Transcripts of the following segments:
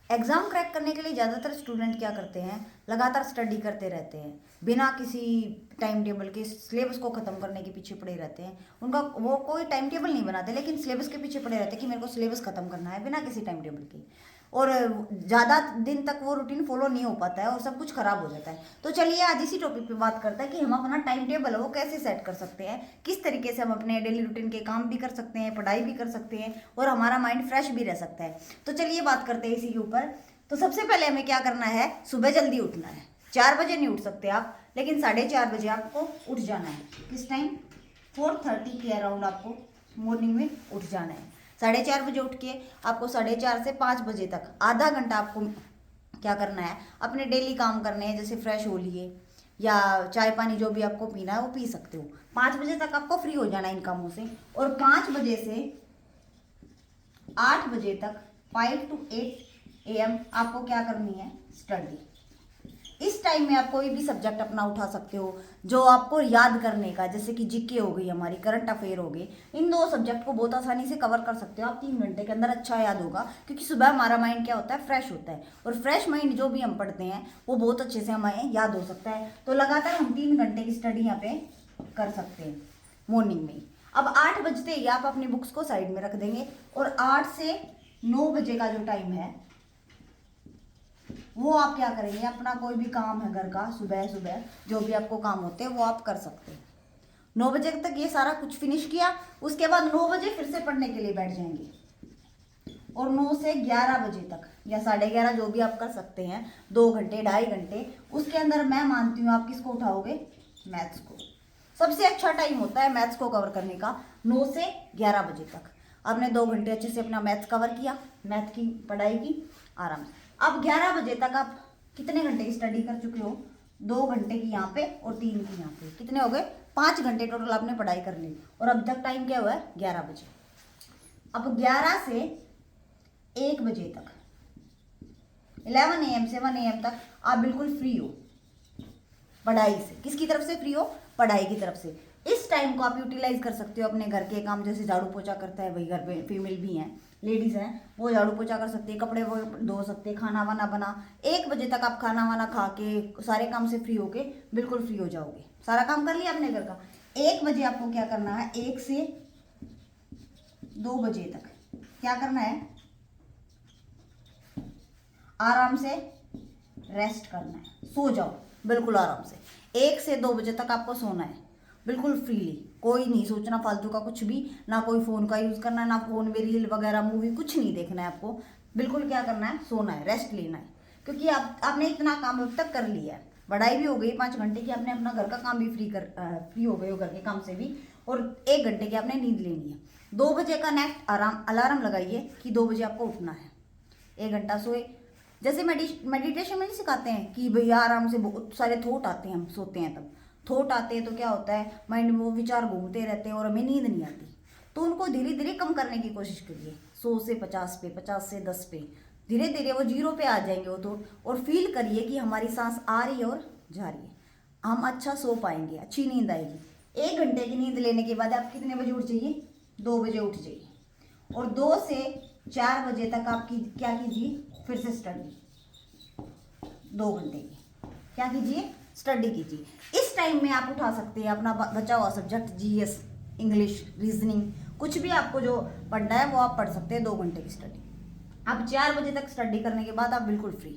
Exam crack करने के लिए ज़्यादातर स्टूडेंट क्या करते हैं, लगातार स्टडी करते रहते हैं, बिना किसी टाइम टेबल के सिलेबस को ख़त्म करने के पीछे पड़े रहते हैं। उनका वो कोई टाइम टेबल नहीं बनाते, लेकिन सिलेबस के पीछे पड़े रहते हैं कि मेरे को सिलेबस ख़त्म करना है बिना किसी टाइम टेबल के। और ज़्यादा दिन तक वो रूटीन फॉलो नहीं हो पाता है और सब कुछ ख़राब हो जाता है। तो चलिए आज इसी टॉपिक पे बात करते हैं कि हम अपना टाइम टेबल है वो कैसे सेट कर सकते हैं, किस तरीके से हम अपने डेली रूटीन के काम भी कर सकते हैं, पढ़ाई भी कर सकते हैं और हमारा माइंड फ्रेश भी रह सकता है। तो चलिए बात करते हैं इसी के ऊपर। तो सबसे पहले हमें क्या करना है, सुबह जल्दी उठना है। 4 बजे नहीं उठ सकते आप, लेकिन 4:30 बजे आपको उठ जाना है। किस टाइम? 4:30 के अराउंड आपको मॉर्निंग में उठ जाना है। 4:30 बजे उठ के आपको 4:30 से 5 बजे तक आधा घंटा आपको क्या करना है, अपने डेली काम करने हैं। जैसे फ्रेश हो लिए या चाय पानी जो भी आपको पीना है वो पी सकते हो। 5 बजे तक आपको फ्री हो जाना है इन कामों से। और 5 बजे से 8 बजे तक 5 to 8 AM आपको क्या करनी है, स्टडी। इस टाइम में आप कोई भी सब्जेक्ट अपना उठा सकते हो जो आपको याद करने का, जैसे कि जीके हो गई, हमारी करंट अफेयर हो गए। इन दो सब्जेक्ट को बहुत आसानी से कवर कर सकते हो आप 3 घंटे के अंदर। अच्छा याद होगा क्योंकि सुबह हमारा माइंड क्या होता है, फ्रेश होता है। और फ्रेश माइंड जो भी हम पढ़ते हैं वो बहुत अच्छे से हमें याद हो सकता है। तो लगातार हम 3 घंटे की स्टडी यहाँ पे कर सकते हैं मॉर्निंग में। अब 8 बजते ही आप अपनी बुक्स को साइड में रख देंगे और 8 से 9 बजे का जो टाइम है वो आप क्या करेंगे, अपना कोई भी काम है घर का, सुबह सुबह जो भी आपको काम होते हैं वो आप कर सकते हैं। 9 बजे तक ये सारा कुछ फिनिश किया, उसके बाद 9 बजे फिर से पढ़ने के लिए बैठ जाएंगे। और 9 से 11 बजे तक या 11:30 जो भी आप कर सकते हैं, 2 घंटे 2.5 घंटे। उसके अंदर मैं मानती हूँ आप किसको उठाओगे, मैथ्स को। सबसे अच्छा टाइम होता है मैथ्स को कवर करने का 9 से 11 बजे तक। आपने 2 घंटे अच्छे से अपना मैथ्स कवर किया, मैथ की पढ़ाई की आराम से। अब 11 बजे तक आप कितने घंटे की स्टडी कर चुके हो, 2 घंटे की यहाँ पे और 3 की यहाँ पे, कितने हो गए, 5 घंटे टोटल आपने पढ़ाई कर ली। और अब तक टाइम क्या हुआ है, 11 बजे। अब 11 से 1 बजे तक, 11 AM से 1 AM तक आप बिल्कुल फ्री हो पढ़ाई से। किसकी तरफ से फ्री हो, पढ़ाई की तरफ से। इस टाइम को आप यूटिलाइज कर सकते हो अपने घर के काम, जैसे झाड़ू पोछा करता है वही घर पे फीमेल भी हैं, लेडीज़ हैं, वो झाड़ू पोछा कर सकते हैं, कपड़े वो धो सकते हैं, खाना वाना बना। 1 बजे तक आप खाना वाना खा के सारे काम से फ्री होके बिल्कुल फ्री हो जाओगे। सारा काम कर लिया अपने घर का। 1 बजे आपको क्या करना है, 1 से 2 बजे तक क्या करना है, आराम से रेस्ट करना है, सो जाओ बिल्कुल आराम से। 1 से 2 बजे तक आपको सोना है बिल्कुल फ्रीली, कोई नहीं सोचना फालतू का कुछ भी, ना कोई फ़ोन का यूज़ करना है, ना फ़ोन में रील वगैरह मूवी कुछ नहीं देखना है आपको। बिल्कुल क्या करना है, सोना है, रेस्ट लेना है। क्योंकि आपने इतना काम अब तक कर लिया है, पढ़ाई भी हो गई 5 घंटे की, आपने अपना घर का काम भी फ्री हो गए हो घर के काम से भी, और 1 घंटे की आपने नींद लेनी है। 2 बजे का नेक्स्ट अलार्म लगाइए कि 2 बजे आपको उठना है, 1 घंटा सोए। जैसे मेडिटेशन में नहीं सिखाते हैं कि भैया आराम से बहुत सारे थॉट आते हैं, हम सोते हैं तब थॉट आते हैं तो क्या होता है, माइंड में वो विचार घूमते रहते हैं और हमें नींद नहीं आती। तो उनको धीरे धीरे कम करने की कोशिश करिए, 100 से 50 पे, 50 से 10 पे, धीरे धीरे वो 0 पे आ जाएंगे वो थॉट। और फील करिए कि हमारी सांस आ रही है और जा रही है, हम अच्छा सो पाएंगे, अच्छी नींद आएगी। 1 घंटे की नींद लेने के बाद आप कितने बजे उठ जाइए, 2 बजे उठ जाइए। और 2 से 4 बजे तक आपकी क्या कीजिए, फिर से स्टडी, 2 घंटे की क्या कीजिए, स्टडी कीजिए। इस टाइम में आप उठा सकते हैं अपना बचा हुआ सब्जेक्ट, GS, इंग्लिश, रीजनिंग, कुछ भी आपको जो पढ़ना है वो आप पढ़ सकते हैं, 2 घंटे की स्टडी। अब 4 बजे तक स्टडी करने के बाद आप बिल्कुल फ्री,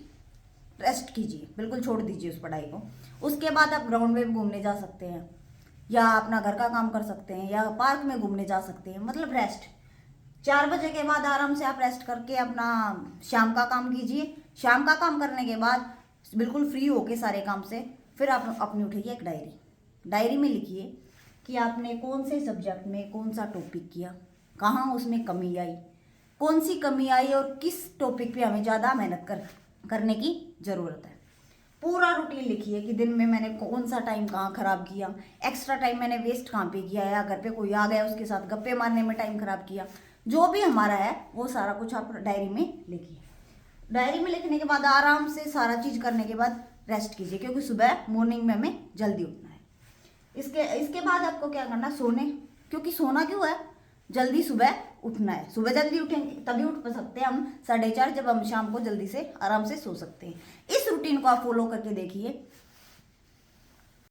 रेस्ट कीजिए, बिल्कुल छोड़ दीजिए उस पढ़ाई को। उसके बाद आप ग्राउंड में घूमने जा सकते हैं या अपना घर का काम कर सकते हैं या पार्क में घूमने जा सकते हैं, मतलब रेस्ट। 4 बजे के बाद आराम से आप रेस्ट करके अपना शाम का काम कीजिए। शाम का काम करने के बाद बिल्कुल फ्री होके सारे काम से फिर आप अपनी उठाइए एक डायरी। डायरी में लिखिए कि आपने कौन से सब्जेक्ट में कौन सा टॉपिक किया, कहाँ उसमें कमी आई, कौन सी कमी आई और किस टॉपिक पे हमें ज़्यादा मेहनत करने की ज़रूरत है। पूरा रूटीन लिखिए कि दिन में मैंने कौन सा टाइम कहाँ ख़राब किया, एक्स्ट्रा टाइम मैंने वेस्ट कहाँ पे किया, या घर पे कोई आ गया उसके साथ गप्पे मारने में टाइम ख़राब किया। जो भी हमारा है वो सारा कुछ आप डायरी में लिखिए। डायरी में लिखने के बाद आराम से सारा चीज़ करने के बाद रेस्ट कीजिए, क्योंकि सुबह मॉर्निंग में हमें जल्दी उठना है। इसके बाद आपको क्या करना, सोने, क्योंकि सोना क्यों है, जल्दी सुबह उठना है। सुबह जल्दी उठेंगे तभी उठ सकते हैं हम 4:30, जब हम शाम को जल्दी से आराम से सो सकते हैं। इस रूटीन को आप फॉलो करके देखिए,